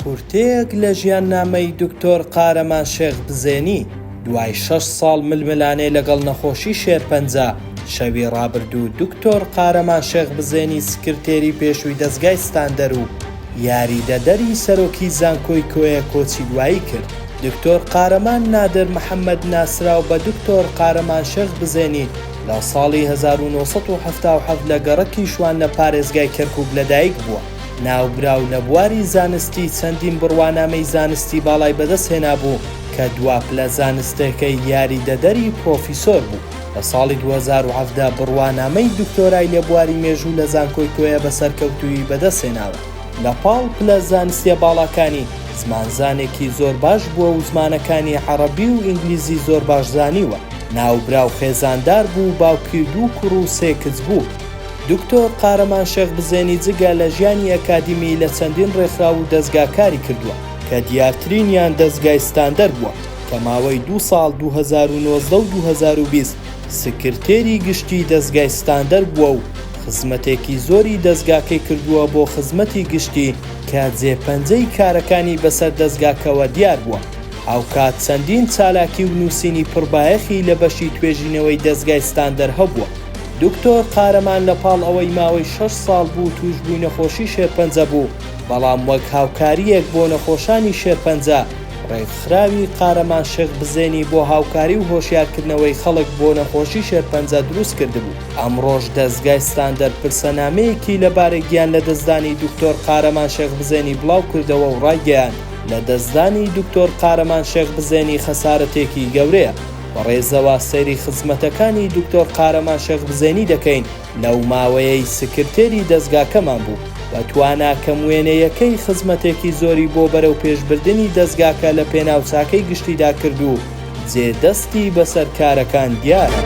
کورتەیەک لە ژیاننامەی دکتۆر قارەمان شێخ بزێنی دوای 6 ساڵ ململانەی لەگەڵ نەخۆشی شێرپەنجە شەوی ڕابردوو دکتۆر قارەمان شێخ بزێنی سکرتێری پێشووی دەزگای ستاندەر و یاریدەدەری سەرۆکی زانکۆی کۆیە کۆچی دوایی کرد. دکتۆر قارەمان نادر محەممەد ناسراو بە دکتۆر قارەمان شێخ بزێنی لە ساڵی 1970 لە گەڕەکی شوانە پارێزگای کەرکووک لەدایک بووە. ناوبراو لە بواری زانستی چەندین بڕوانامەی زانستی باڵای بەدەستهێنا بوو کە دواپلە زانستەکەی یاریدەدەری پرۆفیسۆر بوو. لە ساڵی 2017 بڕوانامەی دکتۆرای لە بواری مێژوو لە زانکۆی کۆیە بەسەرکەوتووی بەدەستهێناوە. لە پاڵ پلە زانستیە باڵەکانی زمانزانێکی زۆر باش بووە و زمانەکانی عەرەبی و ئینگلیزی زۆر باش زانیوە. ناوبراو خێزاندار بوو، باوکی 2 کوڕ و 3 کچ بوو. دکتۆر قارەمان شێخ بزێنی جگە لە ژیانی ئەکادیمی لە چەندین ڕێکخراو و دەستگاکاری کردووە کە دیارترینیان دەستگای ستاندەر بووە کە ماوەی 2 ساڵ 2019 و 2020 سکرتێری گشتی دەستگای ستاندەر بووە و خزمەتێکی زۆری دەستگاکەی کردووە بۆ خزمەتی گشتی کە جێپەنجەی کارەکانی بەسەر دەستگاکەوە دیار بووە. هاوکات چەندین چالاکی و نووسینی پڕبایەخی لە بەشی توێژینەوەی دەستگای ستاندەر هەبووە. دکتۆر قارەمان لە پاڵ ئەوەی ماوەی 6 ساڵ بوو توشبووی نەخۆشی شێرپەنجە بوو، بەڵام وەک هاوکاریەک بۆ نەخۆشانی شێرپەنجە ڕێکخراوی قارەمان شێخ بزێنی بۆ هاوکاری و هۆشیارکردنەوەی خەڵک بۆ نەخۆشی شێرپەنجە دروست کردبوو. ئەمڕۆژ دەستگای ستاندەر پرسەنامەیەکی لەبارەی گیان لە دەستدانی دکتۆر قارەمان شێخ بزێنی بڵاو کردەوە و ڕایگەیاند لە دەستدانی دکتۆر قارەمان شێخ بزێنی خەسارەتێکی گەورەیە. بەڕێزەوە سەیری خزمەتەکانی دکتۆر قارەمان شێخ بزێنی دەکەین لەو ماوەیەی سکرتێری دەستگاکەمان بوو و توانە کەموێنەیەکەی خزمەتێکی زۆری بۆ بەرەو پێشبردننی دەستگاکە لە پێناوچاکەی گشتیدا کرد و جێدەستی بەسەر کارەکان دیارە.